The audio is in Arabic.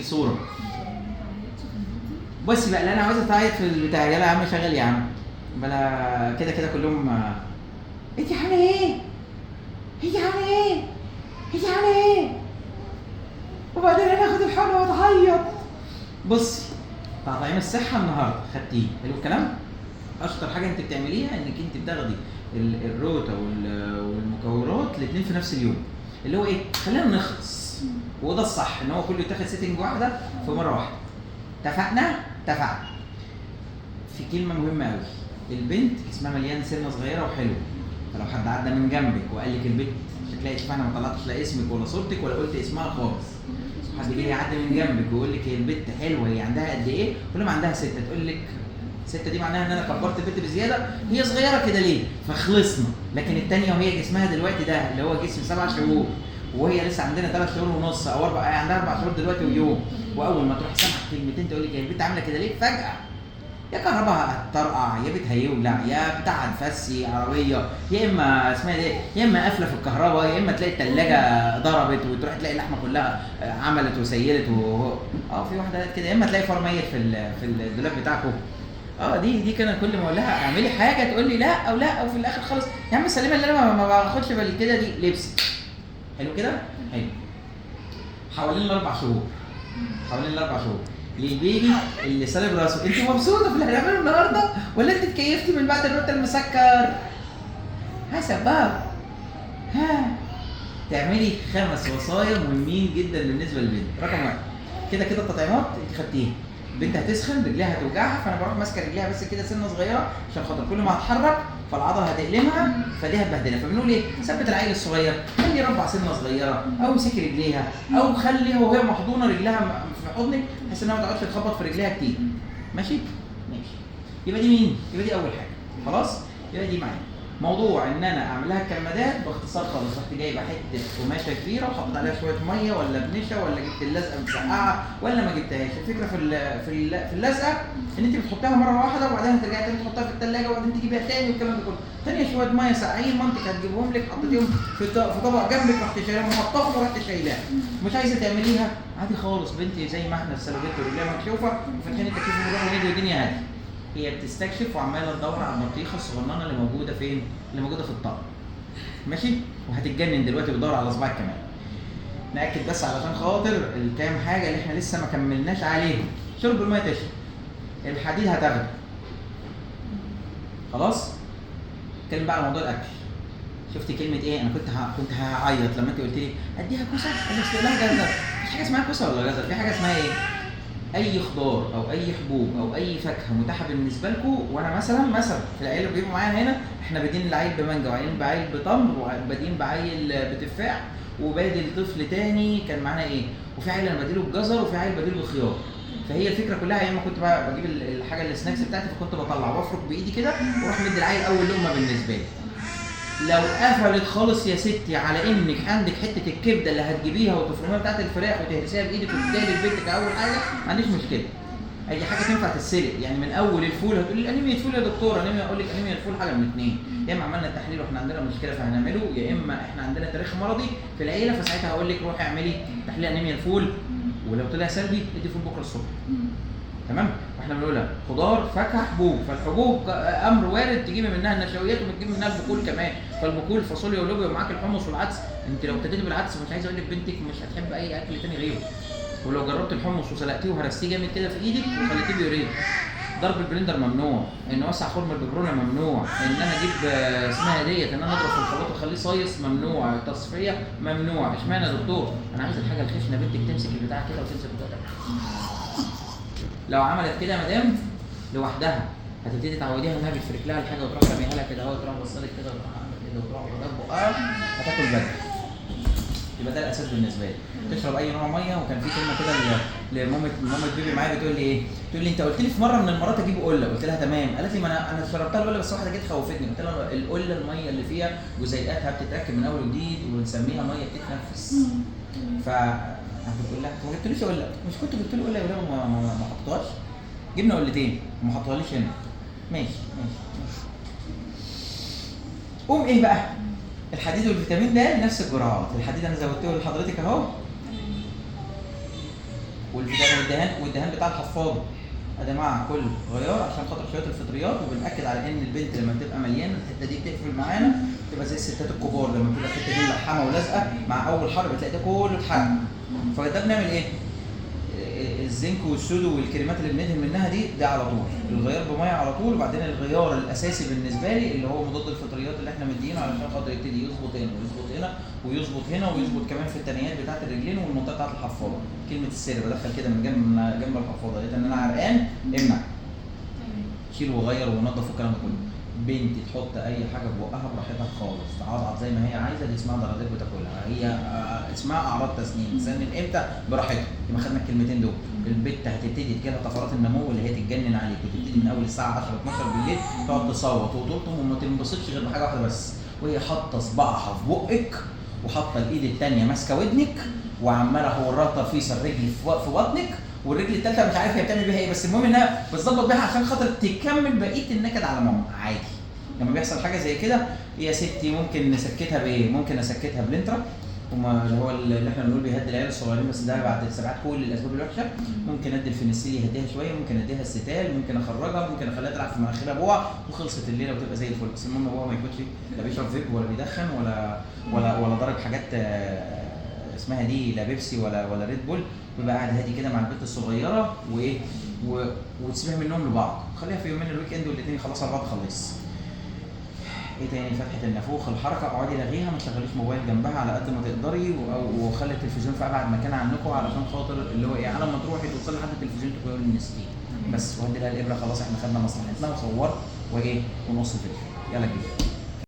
صورة. بصي بقى اللي انا عاوزة تعيط في البتاع، يلا يا عم شغل يا عم، بلا كده كده كلهم. انت عاملة ايه؟ انت عاملة ايه؟ انت عاملة ايه؟ وبعدين انا اخد الحقنة واتعيط. بصي تطعيم الصحة النهارده خدتيه، حلو الكلام؟ اشطر حاجة انت بتعمليها انك انت بتاخدي الروتا والمكورات الاثنين في نفس اليوم، اللي هو ايه؟ خلينا نخلص، وده الصح ان هو كله يتاخد سيتنج واحدة في مرة واحدة. اتفقنا؟ اتفقنا. في كلمة مهمة قوي، البنت اسمها مليان سنة صغيرة وحلوة، فلو حد عدى من جنبك وقال لك البنت شكلها اشمعنى ما طلعتش لا اسمك ولا صورتك ولا قلت اسمها خالص، حد جاي يعدي من جنبك ويقول لك هي البنت حلوة هي عندها قد ايه؟ قول لهم عندها 6، تقول لك 6 دي معناها ان انا كبرت البنت بزيادة، هي صغيرة كده ليه؟ فخلصنا. لكن الثانية وهي جسمها دلوقتي ده اللي هو جسم 7 شهور وهي لسه عندنا 3 شهور ونص او 4، عندها 4 شهور دلوقتي ويوم، واول ما تروح سامعه كلمتين تقول لك هي البنت عامله كده ليه فجاه، يا كهرباء هتطرقع يا بيت هيولع يا بتاع هتفسي عربيه، يا اما اسمها ايه، يا اما قافله في الكهرباء، يا اما تلاقي الثلاجه ضربت وتروح تلاقي اللحمه كلها عملت وسيلت في واحده كده، يا اما تلاقي فار ميت في الدولاب بتاعكم. دي كان كل ما اقول لها اعملي حاجه تقول لي لا او لا، او في الاخر خالص يا عم سليمه اللي انا ما باخدش بالي كده دي لبس. حلو كده؟ حلو. حوالين ال4 شهور، حوالين ال4 شهور للبيبي اللي سالب راسه، انت مبسوطه في اللي هنعمله النهارده ولا انت اتكيفتي من بعد الروت المسكر؟ ها شباب، ها تعملي 5 وصايا مهمين جدا بالنسبه للبنت. رقم 1، كده التطعيمات انت خدتيها، البنت هتسخن رجليها هتوجعها، فانا بروح ماسكه رجليها بس كده سنه صغيره عشان خاطر كل ما هتحرك فالعضله هتألمها فدي هتبهدلها، فبنقول ايه؟ ثبت العيل الصغير، خليه يربع سنه صغيره او امسكي رجليها او خليها وهي محضونه رجلها في حضنك بحيث انها ما تقعدش تخبط في رجليها كتير. ماشي؟ ماشي. يبقى دي مين؟ يبقى دي اول حاجه. خلاص؟ يبقى دي معايا. موضوع ان انا اعمل لها كمادات باختصار خالص، رحت جايبه حته قماشه كبيره وحطيت عليها شويه ميه ولا بنشا ولا جبت اللزقه مسقعه ولا ما جبتهاش، الفكره في اللزقه ان انت بتحطها مره واحده وبعدين ترجعي تاني تحطها في الثلاجه وبعدين تجيبيها تاني والكلام ده كله. ثانيه شويه ميه ساقعين مامتك هتجيبهم لك حطيتيهم في طبق جنبك رحت شايلهم وحطهم ورحت شايلاها. مش عايزه تعمليها عادي خالص، بنتي زي ما احنا السلوبيت ورجليها مكشوفه وفاتحين التكييف ونروح ونيجي والدنيا هاديه. هي بتستكشف وعماله تدور على البطيخه الصغننه اللي موجوده فين؟ اللي موجوده في الطبق. ماشي؟ وهتتجنن دلوقتي بتدور على صباعك كمان. ناكد بس علشان خاطر الكام حاجه اللي احنا لسه ما كملناش عليهم. شرب الميه تشرب. الحديد هتاخده. خلاص؟ نتكلم بقى على موضوع الاكل. شفتي كلمه ايه؟ انا كنت هعيط لما انت قلت لي اديها كوسه، انا لا جزر. مفيش حاجه اسمها كوسه ولا جزر، في حاجه اسمها ايه؟ اي خضار او اي حبوب او اي فاكهه متاحه بالنسبه لكم. وانا مثلا في العيله اللي بيبقوا معانا هنا احنا بادين العيل بمانجا وعيل بعيل بتمر وبادين بعيل بتفاح وبادي لطفل تاني كان معانا ايه، وفي عيل انا بديله بجزر وفي عيل بديله بخيار. فهي الفكره كلها ايام ما كنت بقى بجيب الحاجه السناكس بتاعتي فكنت بطلع وافرك بايدي كده واروح مدي العيل اول لقمه بالنسبه لي. لو قفلت خالص يا ستي على انك عندك حته الكبده اللي هتجيبيها وتفرميها بتاعت الفراخ وتهرسيها بايدك وتديها لبنتك اول حاجه ما عنديش مشكله. اي حاجه تنفع تتسلق، يعني من اول الفول هتقولي لي انيميا الفول يا دكتور، انيميا اقول لك انيميا الفول حاجه من اثنين، يا اما عملنا التحليل واحنا عندنا مشكله فهنعمله، يا اما احنا عندنا تاريخ مرضي في العيله فساعتها هقول لك روحي اعملي تحليل انيميا الفول، ولو طلع سلبي ادي فول بكره الصبح. تمام؟ واحنا بنقولها خضار فاكهه حبوب، فالحبوب امر وارد تجيبي منها النشويات وبتجيبي منها البقول كمان، فالبقول فاصوليا ولوبيا ومعاك الحمص والعدس. انت لو ابتديتي بالعدس مش عايز اقول لك بنتك مش هتحب اي اكل تاني غيره. ولو جربت الحمص وسلقتيه وهرستيه جامد كده في ايدك وخليتيه بيوريه. ضرب البلندر ممنوع، ان اوسع خرم الببرونه ممنوع، ان انا اجيب اسمها ديت ان انا اضرب في الخلاط واخليه صايص ممنوع، التصفيه ممنوع. اشمعنى يا دكتور؟ انا عايز الحاجه الخشنه بنتك تمسك البتاع كده وتمسك البتاع. لو عملت كده يا مدام لوحدها هتبتدي تعوديها انها بتفرك لها الحاجه وتروح رميها لها كده اهو، تروح بصلك كده وتروح عامله كده وتروح واخدها بقها هتاكل بدري. يبقى ده الاساس بالنسبه لي. تشرب اي نوع ميه. وكان في كلمه كده لمامه بيبي معايا بتقول لي ايه؟ بتقول لي انت قلت لي في مره من المرات اجيب قله، قلت لها تمام، قالت لي ما انا شربتها القله بس واحده جت خوفتني، قلت لها القله الميه اللي فيها جزيئاتها بتتركب من اول وجديد وبنسميها ميه بتتنفس. بتقول لها ما جبتليش قله، مش كنت جبت له قله يا ولاد ما حطيتهاش؟ جبنا قلتين وما حطيتهاليش هنا. ماشي. قوم ايه بقى؟ الحديد والفيتامين ده نفس الجرعات، الحديد انا زودته لحضرتك اهو والدهان بتاع الحفاضه ادي مع كل غيار عشان خاطر شويه الفطريات. وبنأكد على ان البنت لما بتبقى مليانه الحته دي بتقفل معانا، تبقى زي الستات الكبار لما بتبقى الحته دي ملحمه ولازقه مع اول حر بتلاقي ده كله اتحرق. فده بنعمل ايه؟ الزنك والسودو والكريمات اللي بندهن منها دي على طول، الغيار بميه على طول. وبعدين الغيار الاساسي بالنسبه لي اللي هو مضاد الفطريات اللي احنا مدينه علشان خاطر يبتدي يظبط هنا ويظبط هنا ويظبط هنا ويظبط كمان في التنيات بتاعت الرجلين والمنطقه بتاعت الحفاضه. كلمه السر بدخل كده من جنب الحفاضه، لقيت ان انا عرقان امنع، شيل وغير ونضف والكلام ده كله. بنتي تحط اي حاجه في بقها براحتها خالص، تعضعض زي ما هي عايزه، دي اسمها ضرادات بتاكلها، هي اسمها اعراض تسنين. تسنن امتى؟ براحتها. يبقى خدنا الكلمتين دول. البت هتبتدي تجيلها طفرات النمو اللي هي تتجنن عليك، وتبتدي من اول الساعه 10 12 بالليل تقعد تصوت وتلطم وما تنبسطش غير بحاجه واحده بس، وهي حاطه صباعها في بقك وحاطه الايد الثانيه ماسكه ودنك وعماله حورات ترفيس الرجل في بطنك، والرجل الثالثه مش عارف هي بتعمل بيها ايه، بس المهم انها بتظبط بيها عشان خاطر تكمل بقيه النكد على ماما عادي. لما بيحصل حاجه زي كده يا ستي ممكن نسكتها بايه؟ ممكن اسكتها بلنترا، اللي هو اللي احنا بنقول بيهدي العيال الصغيرين، بس ده بعد ساعات كل الاسباب الوحشه. ممكن ادي الفينيسيل يهديها شويه، ممكن اديها الستال، ممكن اخرجها، ممكن اخليها تلعب في مناخير ابوها وخلصت الليله وتبقى زي الفل. بس المهم ابوها ما يكونش لا بيشرب فيب ولا بيدخن ولا ضارب حاجات اسمها دي لا بيبسي ولا ريد بول، ويبقى قاعد هادي كده مع البنت الصغيره وايه وتسيبها منهم لبعض، خليها في يومين الويك اند والاثنين يخلصوا على بعض خلص. ايه تاني؟ فتحه النافوخ، الحركه، اقعدي لغيها، ما تشغليش موبايل جنبها على قد ما تقدري، وخلي التلفزيون في ابعد مكان عنكم علشان خاطر اللي هو ايه، على ما تروحي توصلي لحد التلفزيون تقولي نسيتيه بس، وهدي لها الابره خلاص احنا خدنا مصلحتنا وصورت وايه ونص فيديو. يلا كده.